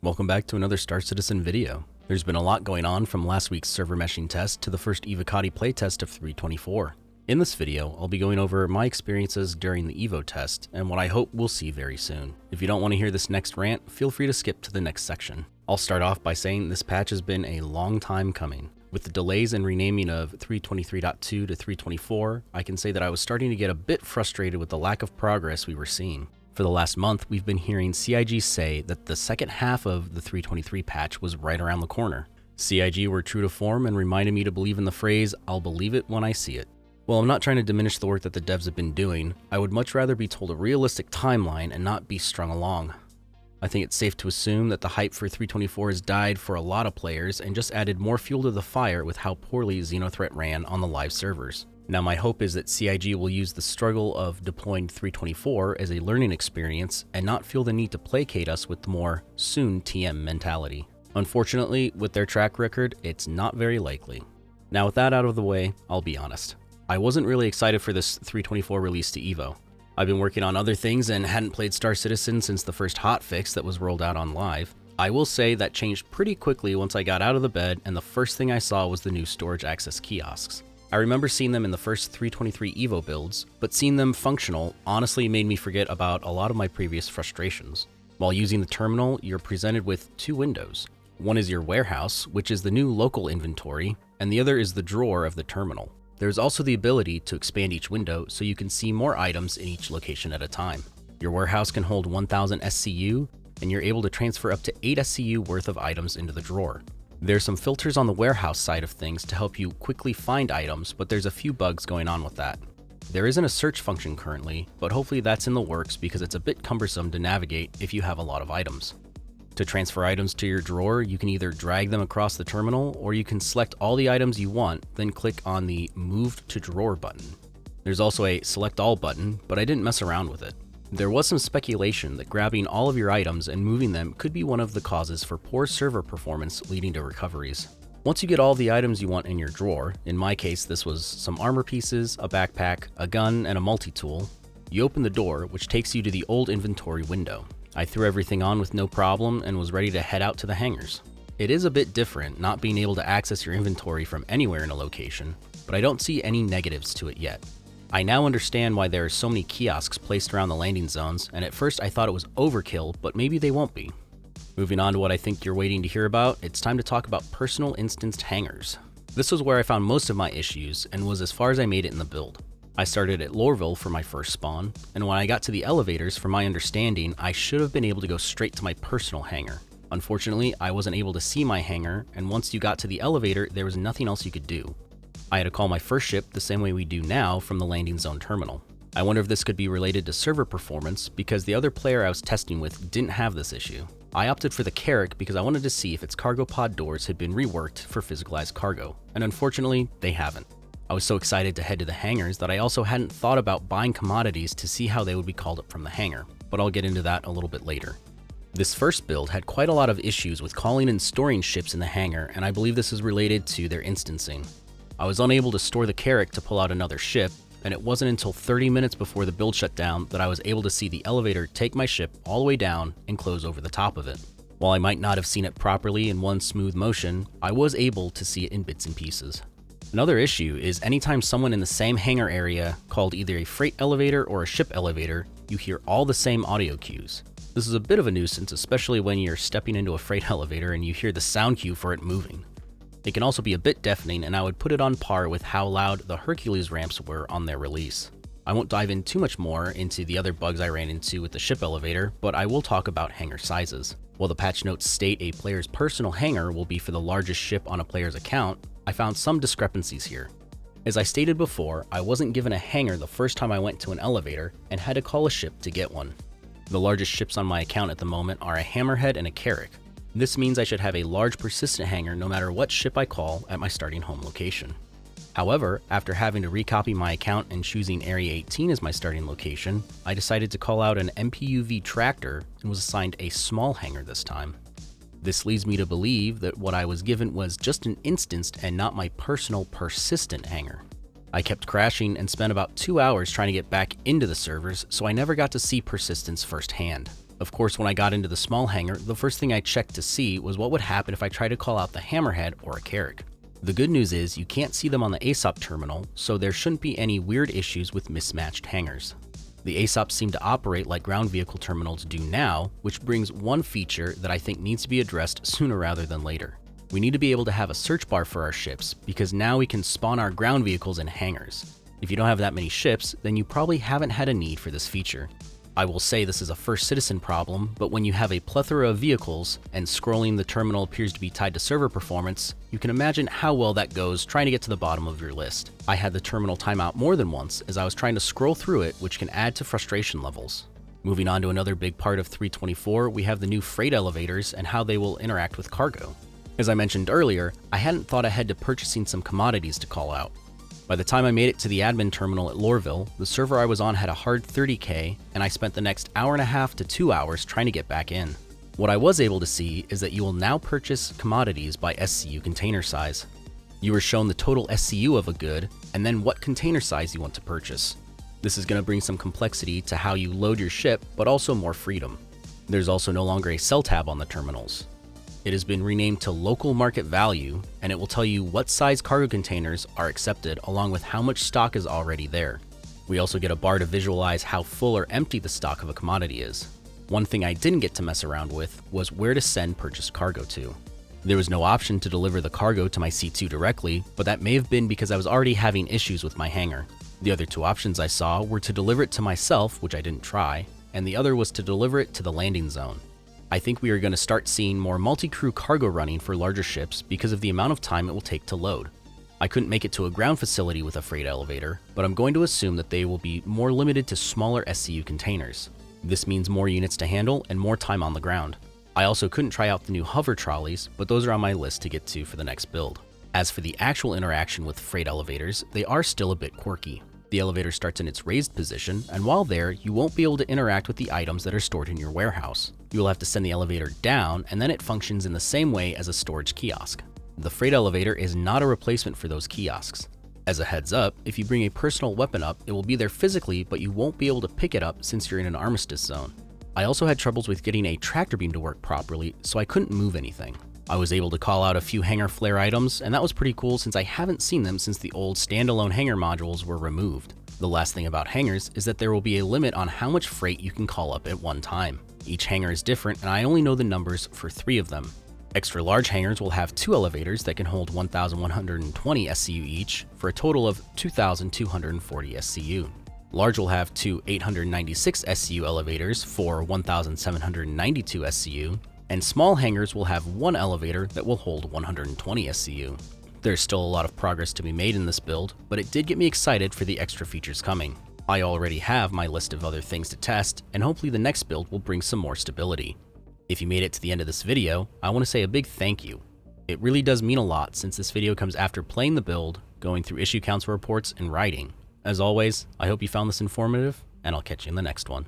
Welcome back to another Star Citizen video. There's been a lot going on from last week's server meshing test to the first Evocati playtest of 3.24. In this video, I'll be going over my experiences during the Evo test and what I hope we'll see very soon. If you don't want to hear this next rant, feel free to skip to the next section. I'll start off by saying this patch has been a long time coming. With the delays in renaming of 3.23.2 to 3.24, I can say that I was starting to get a bit frustrated with the lack of progress we were seeing. For the last month, we've been hearing CIG say that the second half of the 3.23 patch was right around the corner. CIG were true to form and reminded me to believe in the phrase, "I'll believe it when I see it." While I'm not trying to diminish the work that the devs have been doing, I would much rather be told a realistic timeline and not be strung along. I think it's safe to assume that the hype for 3.24 has died for a lot of players and just added more fuel to the fire with how poorly Xenothreat ran on the live servers. Now my hope is that CIG will use the struggle of deploying 3.24 as a learning experience and not feel the need to placate us with the more soon TM mentality. Unfortunately, with their track record, it's not very likely. Now with that out of the way, I'll be honest. I wasn't really excited for this 3.24 release to Evo. I've been working on other things and hadn't played Star Citizen since the first hotfix that was rolled out on live. I will say that changed pretty quickly once I got out of the bed and the first thing I saw was the new storage access kiosks. I remember seeing them in the first 3.23 Evo builds, but seeing them functional honestly made me forget about a lot of my previous frustrations. While using the terminal, you're presented with two windows. One is your warehouse, which is the new local inventory, and the other is the drawer of the terminal. There's also the ability to expand each window so you can see more items in each location at a time. Your warehouse can hold 1000 SCU, and you're able to transfer up to 8 SCU worth of items into the drawer. There's some filters on the warehouse side of things to help you quickly find items, but there's a few bugs going on with that. There isn't a search function currently, but hopefully that's in the works because it's a bit cumbersome to navigate if you have a lot of items. To transfer items to your drawer, you can either drag them across the terminal or you can select all the items you want, then click on the Move to Drawer button. There's also a Select All button, but I didn't mess around with it. There was some speculation that grabbing all of your items and moving them could be one of the causes for poor server performance leading to recoveries. Once you get all the items you want in your drawer, in my case this was some armor pieces, a backpack, a gun, and a multi-tool, you open the door, which takes you to the old inventory window. I threw everything on with no problem and was ready to head out to the hangars. It is a bit different not being able to access your inventory from anywhere in a location, but I don't see any negatives to it yet. I now understand why there are so many kiosks placed around the landing zones, and at first I thought it was overkill, but maybe they won't be. Moving on to what I think you're waiting to hear about, it's time to talk about personal instanced hangars. This was where I found most of my issues and was as far as I made it in the build. I started at Lorville for my first spawn, and when I got to the elevators, from my understanding, I should have been able to go straight to my personal hangar. Unfortunately, I wasn't able to see my hangar, and once you got to the elevator, there was nothing else you could do. I had to call my first ship the same way we do now from the landing zone terminal. I wonder if this could be related to server performance because the other player I was testing with didn't have this issue. I opted for the Carrack because I wanted to see if its cargo pod doors had been reworked for physicalized cargo, and unfortunately, they haven't. I was so excited to head to the hangars that I also hadn't thought about buying commodities to see how they would be called up from the hangar, but I'll get into that a little bit later. This first build had quite a lot of issues with calling and storing ships in the hangar, and I believe this is related to their instancing. I was unable to store the Carrack to pull out another ship, and it wasn't until 30 minutes before the build shut down that I was able to see the elevator take my ship all the way down and close over the top of it. While I might not have seen it properly in one smooth motion, I was able to see it in bits and pieces. Another issue is anytime someone in the same hangar area called either a freight elevator or a ship elevator, you hear all the same audio cues. This is a bit of a nuisance, especially when you're stepping into a freight elevator and you hear the sound cue for it moving. It can also be a bit deafening, and I would put it on par with how loud the Hercules ramps were on their release. I won't dive in too much more into the other bugs I ran into with the ship elevator, but I will talk about hangar sizes. While the patch notes state a player's personal hangar will be for the largest ship on a player's account, I found some discrepancies here. As I stated before, I wasn't given a hangar the first time I went to an elevator and had to call a ship to get one. The largest ships on my account at the moment are a Hammerhead and a Carrack. This means I should have a large persistent hangar no matter what ship I call at my starting home location. However, after having to recopy my account and choosing Area 18 as my starting location, I decided to call out an MPUV tractor and was assigned a small hangar this time. This leads me to believe that what I was given was just an instanced and not my personal persistent hangar. I kept crashing and spent about 2 hours trying to get back into the servers, so I never got to see persistence firsthand. Of course, when I got into the small hangar, the first thing I checked to see was what would happen if I tried to call out the Hammerhead or a Carrack. The good news is you can't see them on the ASOP terminal, so there shouldn't be any weird issues with mismatched hangars. The ASOPs seem to operate like ground vehicle terminals do now, which brings one feature that I think needs to be addressed sooner rather than later. We need to be able to have a search bar for our ships, because now we can spawn our ground vehicles in hangars. If you don't have that many ships, then you probably haven't had a need for this feature. I will say this is a first citizen problem, but when you have a plethora of vehicles and scrolling the terminal appears to be tied to server performance, you can imagine how well that goes trying to get to the bottom of your list. I had the terminal time out more than once as I was trying to scroll through it, which can add to frustration levels. Moving on to another big part of 324, we have the new freight elevators and how they will interact with cargo. As I mentioned earlier, I hadn't thought ahead to purchasing some commodities to call out. By the time I made it to the admin terminal at Loreville, the server I was on had a hard 30k, and I spent the next hour and a half to 2 hours trying to get back in. What I was able to see is that you will now purchase commodities by SCU container size. You are shown the total SCU of a good, and then what container size you want to purchase. This is going to bring some complexity to how you load your ship, but also more freedom. There's also no longer a sell tab on the terminals. It has been renamed to local market value, and it will tell you what size cargo containers are accepted along with how much stock is already there. We also get a bar to visualize how full or empty the stock of a commodity is. One thing I didn't get to mess around with was where to send purchased cargo to. There was no option to deliver the cargo to my C2 directly, but that may have been because I was already having issues with my hangar. The other two options I saw were to deliver it to myself, which I didn't try, and the other was to deliver it to the landing zone. I think we are going to start seeing more multi-crew cargo running for larger ships because of the amount of time it will take to load. I couldn't make it to a ground facility with a freight elevator, but I'm going to assume that they will be more limited to smaller SCU containers. This means more units to handle and more time on the ground. I also couldn't try out the new hover trolleys, but those are on my list to get to for the next build. As for the actual interaction with freight elevators, they are still a bit quirky. The elevator starts in its raised position, and while there, you won't be able to interact with the items that are stored in your warehouse. You will have to send the elevator down, and then it functions in the same way as a storage kiosk. The freight elevator is not a replacement for those kiosks. As a heads up, if you bring a personal weapon up, it will be there physically, but you won't be able to pick it up since you're in an armistice zone. I also had troubles with getting a tractor beam to work properly, so I couldn't move anything. I was able to call out a few hangar flare items, and that was pretty cool since I haven't seen them since the old standalone hangar modules were removed. The last thing about hangars is that there will be a limit on how much freight you can call up at one time. Each hangar is different, and I only know the numbers for 3 of them. Extra large hangars will have 2 elevators that can hold 1,120 SCU each, for a total of 2,240 SCU. Large will have 2 896 SCU elevators for 1,792 SCU, and small hangars will have 1 elevator that will hold 120 SCU. There's still a lot of progress to be made in this build, but it did get me excited for the extra features coming. I already have my list of other things to test, and hopefully the next build will bring some more stability. If you made it to the end of this video, I want to say a big thank you. It really does mean a lot since this video comes after playing the build, going through issue council reports, and writing. As always, I hope you found this informative, and I'll catch you in the next one.